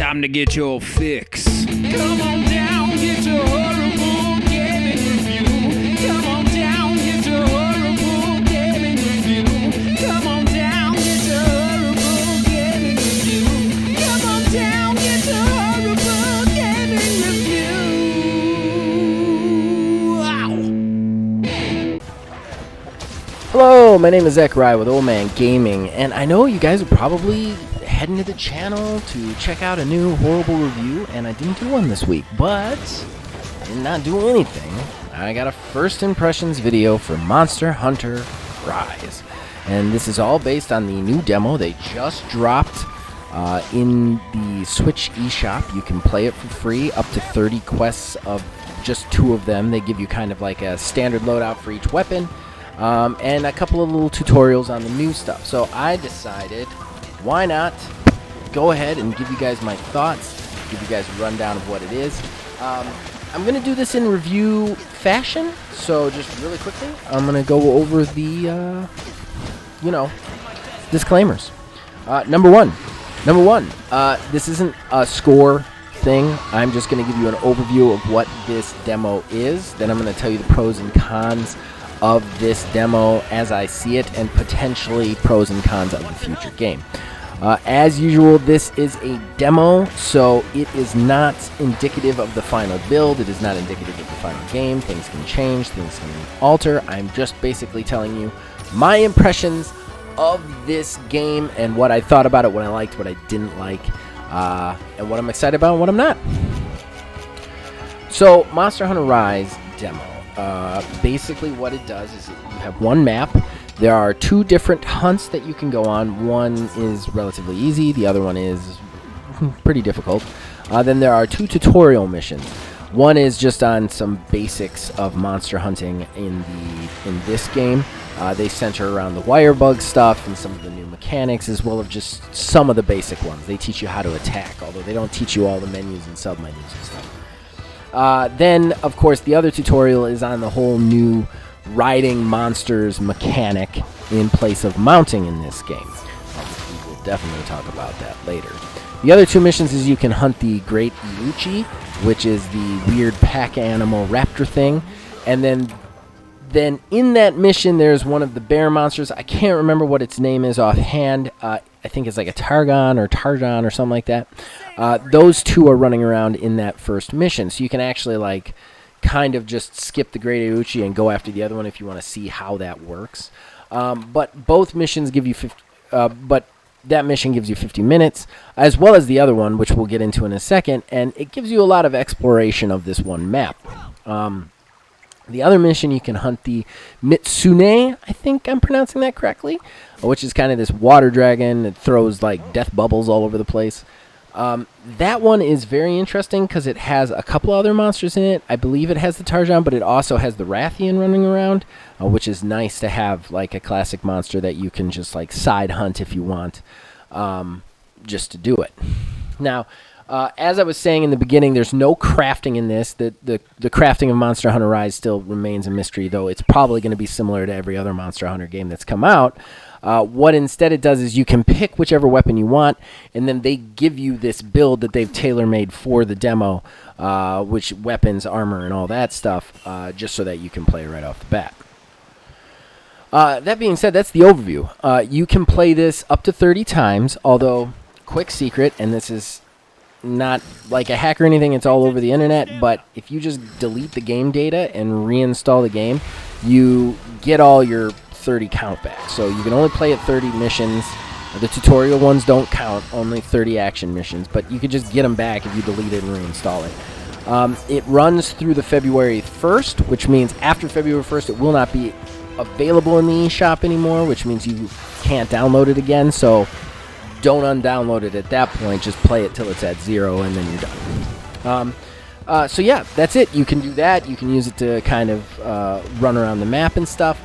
time to get your fix. Come on down, get your horrible gaming review. Come on down, get your horrible gaming review. Come on down, get your horrible gaming review. Come on down, get your horrible gaming review. Wow. Hello, my name is Zachariah with Old Man Gaming, and I know you guys are probably heading to the channel to check out a new horrible review, and I didn't do one this week, but I did not do anything. I got a first impressions video for Monster Hunter Rise, and this is all based on the new demo they just dropped in the Switch eShop. You can play it for free, up to 30 quests of just 2 of them. They give you kind of like a standard loadout for each weapon, and a couple of little tutorials on the new stuff. So I decided, why not go ahead and give you guys my thoughts, give you guys a rundown of what it is. I'm going to do this in review fashion, so just really quickly, I'm going to go over the, disclaimers. Number one, this isn't a score thing. I'm just going to give you an overview of what this demo is. Then I'm going to tell you the pros and cons of this demo as I see it, and potentially pros and cons of the future game. As usual, this is a demo, so it is not indicative of the final build. It is not indicative of the final game. Things can change, things can alter. I'm just basically telling you my impressions of this game and what I thought about it, what I liked, what I didn't like, and what I'm excited about and what I'm not. So, Monster Hunter Rise demo. Basically what it does is you have one map. There are 2 different hunts that you can go on. One is relatively easy, the other one is pretty difficult. Then there are 2 tutorial missions. One is just on some basics of monster hunting in this game. They center around the wire bug stuff and some of the new mechanics, as well as just some of the basic ones. They teach you how to attack, although they don't teach you all the menus and sub-menus and stuff. Then, of course, the other tutorial is on the whole new riding monsters mechanic in place of mounting in this game. We will definitely talk about that later. The other 2 missions is you can hunt the Great Iuchi, which is the weird pack animal raptor thing, and then in that mission there's one of the bear monsters. I can't remember what its name is offhand. I think it's like a Targon or something like that. Those 2 are running around in that first mission, so you can actually kind of just skip the Great Iuchi and go after the other one if you want to see how that works. But both missions give you that mission gives you 50 minutes, as well as the other one, which we'll get into in a second, and it gives you a lot of exploration of this one map. The other mission, you can hunt the Mitsune, I think I'm pronouncing that correctly, which is kind of this water dragon that throws death bubbles all over the place. That one is very interesting because it has a couple other monsters in it. I believe it has the Tarjan, but it also has the Rathian running around, which is nice to have a classic monster that you can just side hunt if you want, just to do it. Now, as I was saying in the beginning, there's no crafting in this. The crafting of Monster Hunter Rise still remains a mystery, though it's probably going to be similar to every other Monster Hunter game that's come out. What instead it does is you can pick whichever weapon you want, and then they give you this build that they've tailor-made for the demo, which weapons, armor, and all that stuff, just so that you can play right off the bat. That being said, that's the overview. You can play this up to 30 times, although, quick secret, and this is not like a hack or anything, it's all over the internet, but if you just delete the game data and reinstall the game, you get all your 30 count back. So you can only play at 30 missions. The tutorial ones don't count, only 30 action missions, but you could just get them back if you delete it and reinstall it. It runs through the February 1st, which means after February 1st it will not be available in the eShop anymore, which means you can't download it again, so don't undownload it at that point. Just play it till it's at 0 and then you're done. So yeah, that's it. You can do that. You can use it to kind of run around the map and stuff.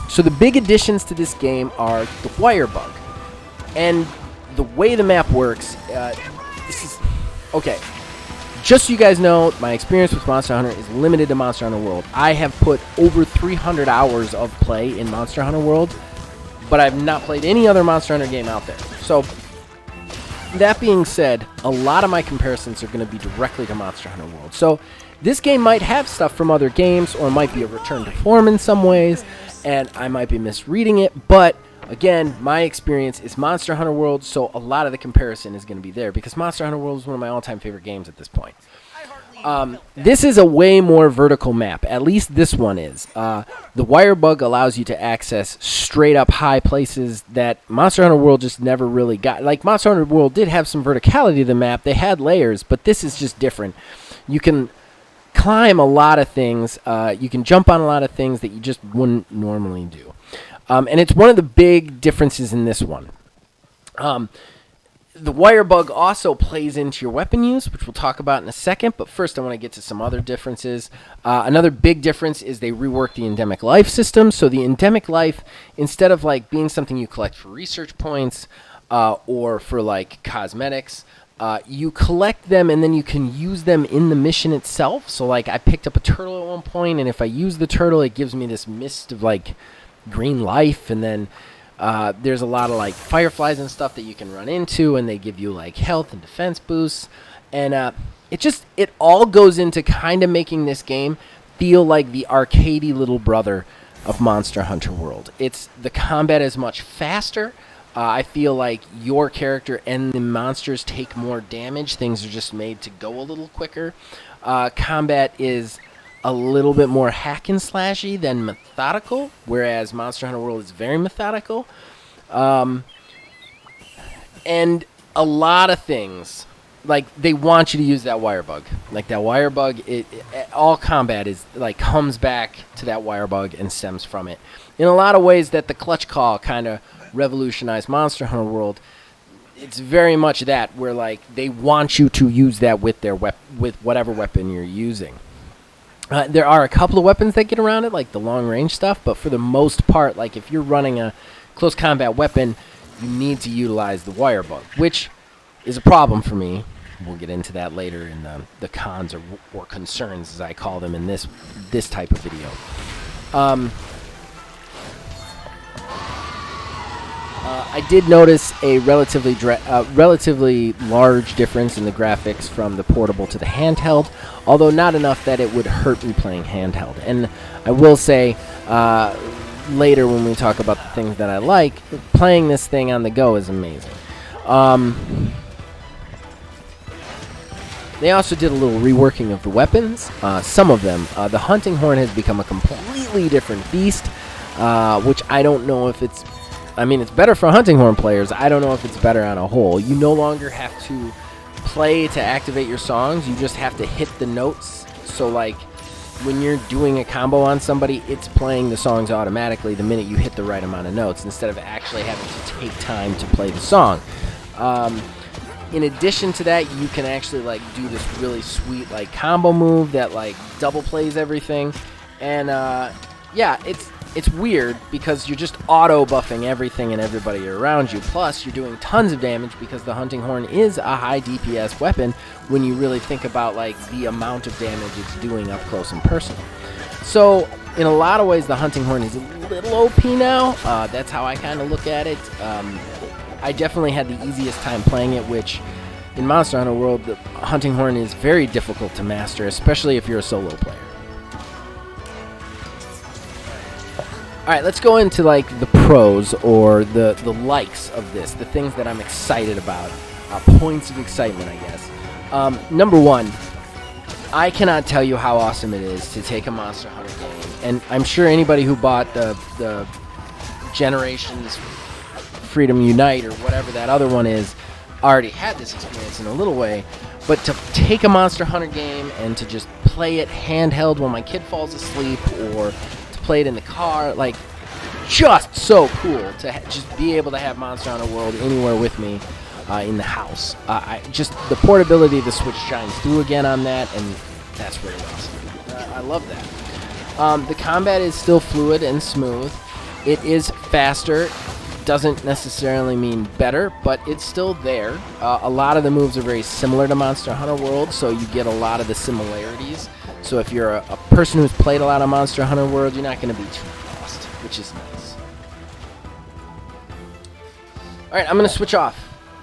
So the big additions to this game are the wire bug. And the way the map works, this is... Okay, just so you guys know, my experience with Monster Hunter is limited to Monster Hunter World. I have put over 300 hours of play in Monster Hunter World, but I've not played any other Monster Hunter game out there. So, that being said, a lot of my comparisons are going to be directly to Monster Hunter World. So this game might have stuff from other games, or might be a return to form in some ways, and I might be misreading it, but again, my experience is Monster Hunter World, so a lot of the comparison is going to be there, because Monster Hunter World is one of my all-time favorite games at this point. This is a way more vertical map. At least this one is. The wire bug allows you to access straight up high places that Monster Hunter World just never really got. Like, Monster Hunter World did have some verticality to the map. They had layers, but this is just different. You can climb a lot of things. You can jump on a lot of things that you just wouldn't normally do. And it's one of the big differences in this one. The wire bug also plays into your weapon use, which we'll talk about in a second, but first I want to get to some other differences. Another big difference is they reworked the endemic life system. So the endemic life, instead of like being something you collect for research points or for like cosmetics, you collect them and then you can use them in the mission itself. So like I picked up a turtle at one point, and if I use the turtle, it gives me this mist of like green life, and then there's a lot of like fireflies and stuff that you can run into, and they give you like health and defense boosts, and it all goes into kind of making this game feel like the arcadey little brother of Monster Hunter World. The combat is much faster. I feel like your character and the monsters take more damage. Things are just made to go a little quicker. Combat is a little bit more hack and slashy than methodical, whereas Monster Hunter World is very methodical. And a lot of things, like, they want you to use that wire bug. Like, that wire bug, all combat is like comes back to that wire bug and stems from it. In a lot of ways that the clutch call kind of revolutionized Monster Hunter World, it's very much that, where like they want you to use that with their with whatever weapon you're using. There are a couple of weapons that get around it, like the long-range stuff, but for the most part, like if you're running a close combat weapon, you need to utilize the wire bug, which is a problem for me. We'll get into that later in the cons or concerns, as I call them in this type of video. I did notice a relatively large difference in the graphics from the portable to the handheld, although not enough that it would hurt me playing handheld. And I will say later when we talk about the things that I like, playing this thing on the go is amazing. They also did a little reworking of the weapons. Some of them. The hunting horn has become a completely different beast, which I don't know if it's... I mean, it's better for hunting horn players. I don't know if it's better on a whole. You no longer have to play to activate your songs. You just have to hit the notes. So, like, when you're doing a combo on somebody, it's playing the songs automatically the minute you hit the right amount of notes, instead of actually having to take time to play the song. In addition to that, you can actually, like, do this really sweet, like, combo move that, like, double plays everything. And, yeah, it's weird because you're just auto-buffing everything and everybody around you. Plus, you're doing tons of damage because the hunting horn is a high DPS weapon when you really think about, like, the amount of damage it's doing up close and personal. So, in a lot of ways, the hunting horn is a little OP now. That's how I kind of look at it. I definitely had the easiest time playing it, which in Monster Hunter World, the hunting horn is very difficult to master, especially if you're a solo player. Alright, let's go into like the pros or the likes of this, the things that I'm excited about, points of excitement, I guess. Number one, I cannot tell you how awesome it is to take a Monster Hunter game, and I'm sure anybody who bought the Generations Freedom Unite or whatever that other one is already had this experience in a little way, but to take a Monster Hunter game and to just play it handheld when my kid falls asleep, or play it in the car, like, just so cool to just be able to have Monster Hunter World anywhere with me in the house. Just the portability of the Switch shines through again on that, and that's really awesome. I love that. The combat is still fluid and smooth. It is faster. Doesn't necessarily mean better, but it's still there. A lot of the moves are very similar to Monster Hunter World, so you get a lot of the similarities. So if you're a person who's played a lot of Monster Hunter World, you're not going to be too lost, which is nice. Alright, I'm going to switch off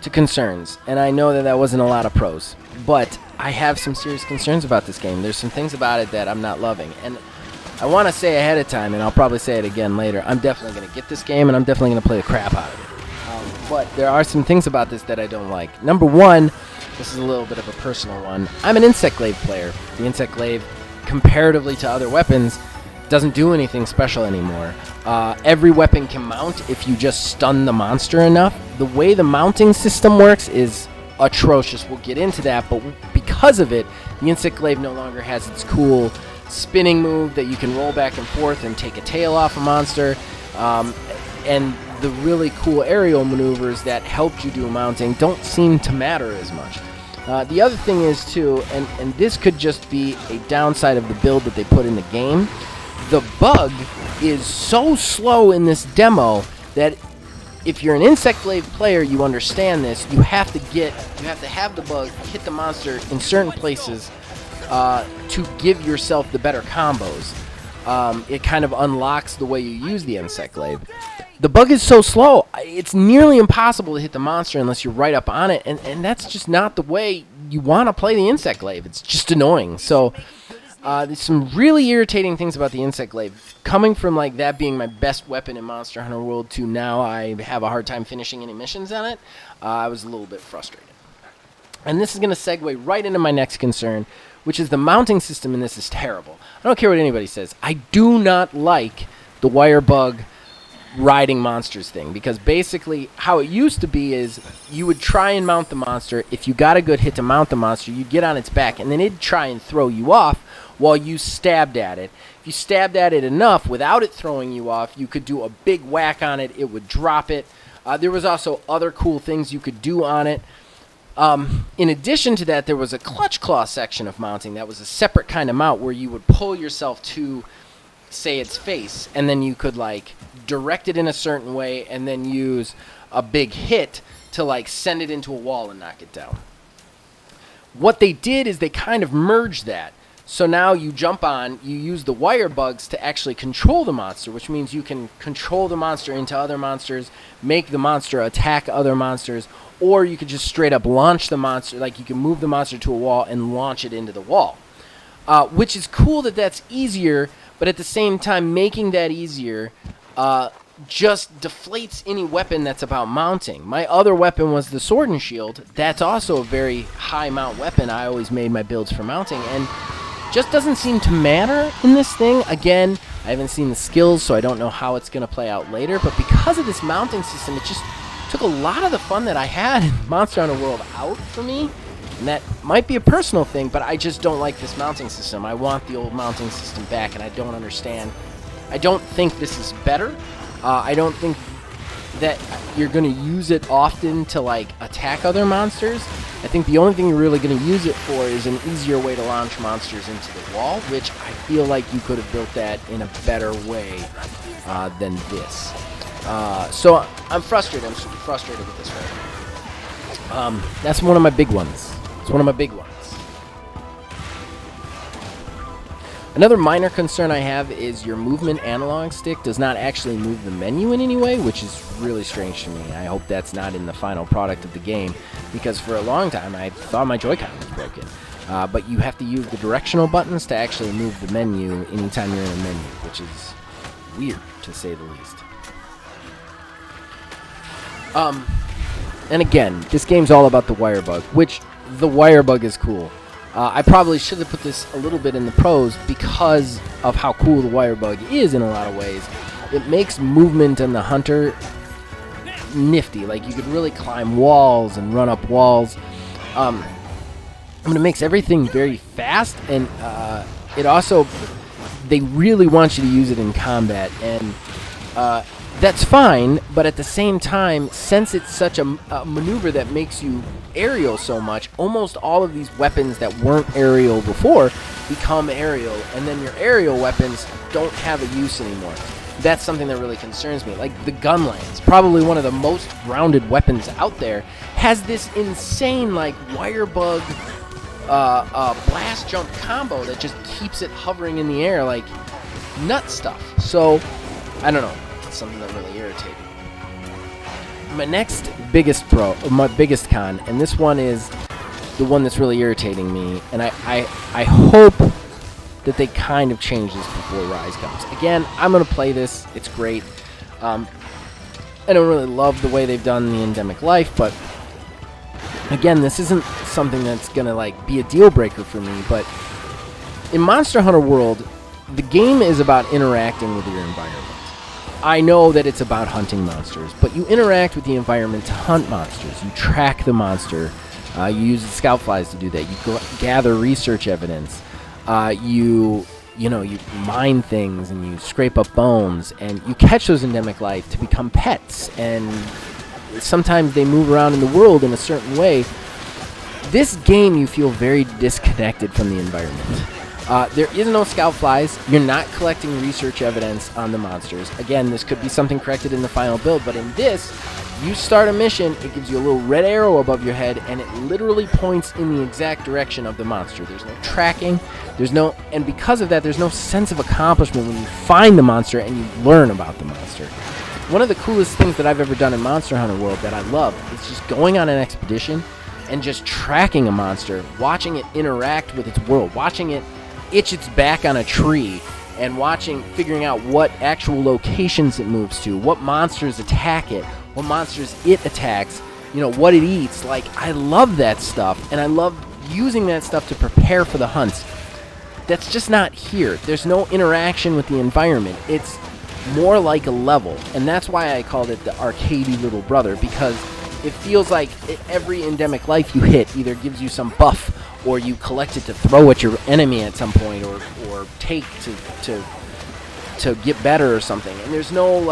to concerns, and I know that wasn't a lot of pros, but I have some serious concerns about this game. There's some things about it that I'm not loving, and I want to say ahead of time, and I'll probably say it again later, I'm definitely going to get this game, and I'm definitely going to play the crap out of it. But there are some things about this that I don't like. Number one, this is a little bit of a personal one. I'm an Insect Glaive player. The Insect Glaive, comparatively to other weapons, doesn't do anything special anymore. Every weapon can mount if you just stun the monster enough. The way the mounting system works is atrocious. We'll get into that, but because of it, the Insect Glaive no longer has its cool spinning move that you can roll back and forth and take a tail off a monster, and the really cool aerial maneuvers that helped you do mounting don't seem to matter as much. The other thing is, too, and this could just be a downside of the build that they put in the game, the bug is so slow in this demo that if you're an Insect Glaive player, you understand this. You have to have the bug hit the monster in certain places to give yourself the better combos. It kind of unlocks the way you use the Insect Glaive. The bug is so slow, it's nearly impossible to hit the monster unless you're right up on it, and that's just not the way you want to play the Insect Glaive. It's just annoying. So there's some really irritating things about the Insect Glaive. Coming from like that being my best weapon in Monster Hunter World to now I have a hard time finishing any missions on it, I was a little bit frustrated. And this is going to segue right into my next concern, which is the mounting system in this is terrible. I don't care what anybody says. I do not like the wire bug riding monsters thing, because basically how it used to be is you would try and mount the monster. If you got a good hit to mount the monster, you'd get on its back, and then it'd try and throw you off while you stabbed at it. If you stabbed at it enough without it throwing you off, you could do a big whack on it. It would drop it. There was also other cool things you could do on it. In addition to that, there was a clutch claw section of mounting that was a separate kind of mount where you would pull yourself to, say, its face, and then you could like direct it in a certain way and then use a big hit to like send it into a wall and knock it down. What they did is they kind of merged that. So now you jump on, you use the wire bugs to actually control the monster, which means you can control the monster into other monsters, make the monster attack other monsters, or you could just straight up launch the monster, like you can move the monster to a wall and launch it into the wall. Which is cool that that's easier, but at the same time making that easier just deflates any weapon that's about mounting. My other weapon was the sword and shield. That's also a very high mount weapon. I always made my builds for mounting, and just doesn't seem to matter in this thing. Again, I haven't seen the skills, so I don't know how it's going to play out later, but because of this mounting system, it just took a lot of the fun that I had in Monster Hunter World out for me. And that might be a personal thing, but I just don't like this mounting system. I want the old mounting system back, and I don't understand. I don't think this is better. I don't think that you're going to use it often to like attack other monsters. I think the only thing you're really going to use it for is an easier way to launch monsters into the wall, which I feel like you could have built that in a better way than this. So I'm frustrated. I'm super frustrated with this one. That's one of my big ones. It's one of my big ones. Another minor concern I have is your movement analog stick does not actually move the menu in any way, which is really strange to me. I hope that's not in the final product of the game, because for a long time I thought my Joy-Con was broken. But you have to use the directional buttons to actually move the menu anytime you're in a menu, which is weird, to say the least. And again, this game's all about the wire bug, which the wire bug is cool. I probably should have put this a little bit in the pros because of how cool the wire bug is in a lot of ways. It makes movement in the Hunter nifty. Like, you could really climb walls and run up walls. It makes everything very fast, and it also, they really want you to use it in combat, and that's fine, but at the same time, since it's such a maneuver that makes you aerial so much, almost all of these weapons that weren't aerial before become aerial, and then your aerial weapons don't have a use anymore. That's something that really concerns me. Like the gun lance, probably one of the most grounded weapons out there, has this insane like wire bug blast jump combo that just keeps it hovering in the air like nut stuff. So I don't know, it's something that really irritated me. my next my biggest con, and this one is the one that's really irritating me, and I hope that they kind of change this before Rise comes. Again, I'm going to play this. It's great. I don't really love the way they've done the endemic life, but again, this isn't something that's going to like be a deal breaker for me, but in Monster Hunter World, the game is about interacting with your environment. I know that it's about hunting monsters, but you interact with the environment to hunt monsters. You track the monster. You use the scout flies to do that. You gather research evidence. You mine things and you scrape up bones, and you catch those endemic life to become pets. And sometimes they move around in the world in a certain way. This game, you feel very disconnected from the environment. There is no scout flies. You're not collecting research evidence on the monsters. Again, this could be something corrected in the final build, but in this, you start a mission, it gives you a little red arrow above your head, and it literally points in the exact direction of the monster. There's no tracking, and because of that, there's no sense of accomplishment when you find the monster and you learn about the monster. One of the coolest things that I've ever done in Monster Hunter World that I love is just going on an expedition and just tracking a monster, watching it interact with its world, watching it itch its back on a tree, and figuring out what actual locations it moves to, what monsters attack it, what monsters it attacks, what it eats. Like, I love that stuff, and I love using that stuff to prepare for the hunts. That's just not here. There's no interaction with the environment. It's more like a level, and that's why I called it the arcadey little brother, because it feels like every endemic life you hit either gives you some buff, or you collect it to throw at your enemy at some point, or take to get better or something. And there's no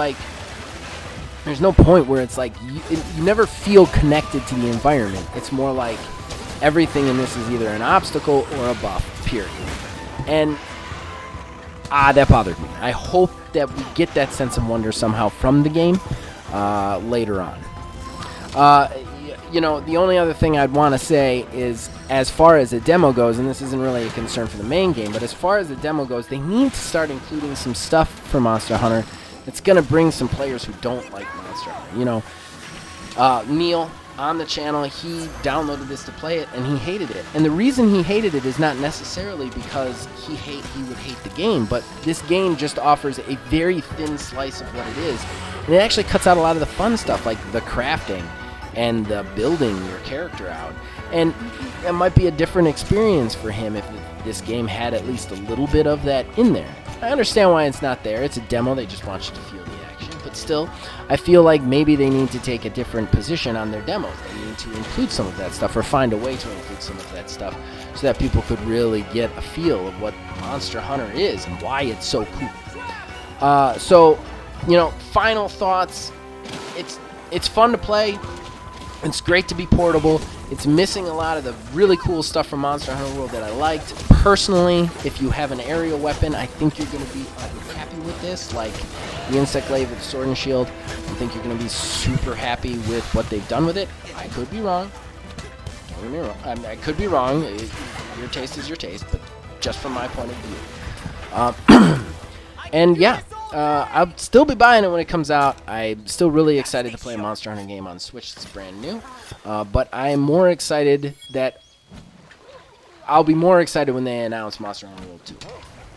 point where it's like you never feel connected to the environment. It's more like everything in this is either an obstacle or a buff, period. And that bothered me. I hope that we get that sense of wonder somehow from the game later on. The only other thing I'd want to say is, as far as the demo goes, and this isn't really a concern for the main game, but as far as the demo goes, they need to start including some stuff for Monster Hunter that's going to bring some players who don't like Monster Hunter. Neil, on the channel, he downloaded this to play it, and he hated it. And the reason he hated it is not necessarily because he would hate the game, but this game just offers a very thin slice of what it is. And it actually cuts out a lot of the fun stuff, like the crafting and the building your character out. And it might be a different experience for him if this game had at least a little bit of that in there. I understand why it's not there. It's a demo. They just want you to feel the action. But still, I feel like maybe they need to take a different position on their demos. They need to include some of that stuff, or find a way to include some of that stuff, so that people could really get a feel of what Monster Hunter is and why it's so cool. Final thoughts. It's fun to play. It's great to be portable. It's missing a lot of the really cool stuff from Monster Hunter World that I liked. Personally, if you have an aerial weapon, I think you're going to be happy with this, like the Insect Glaive with the Sword and Shield. I think you're going to be super happy with what they've done with it. I could be wrong. Don't get me wrong. I could be wrong. Your taste is your taste, but just from my point of view. And yeah. I'll still be buying it when it comes out. I'm still really excited to play a Monster Hunter game on Switch that's brand new. But I'm more excited that I'll be more excited when they announce Monster Hunter World 2.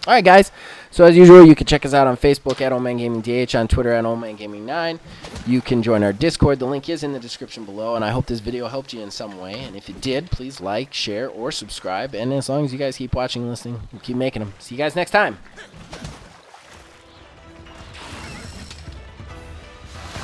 Alright, guys. So as usual, you can check us out on Facebook at OldManGamingDH, on Twitter at OldManGaming9. You can join our Discord. The link is in the description below, and I hope this video helped you in some way. And if it did, please like, share, or subscribe. And as long as you guys keep watching and listening, we'll keep making them. See you guys next time.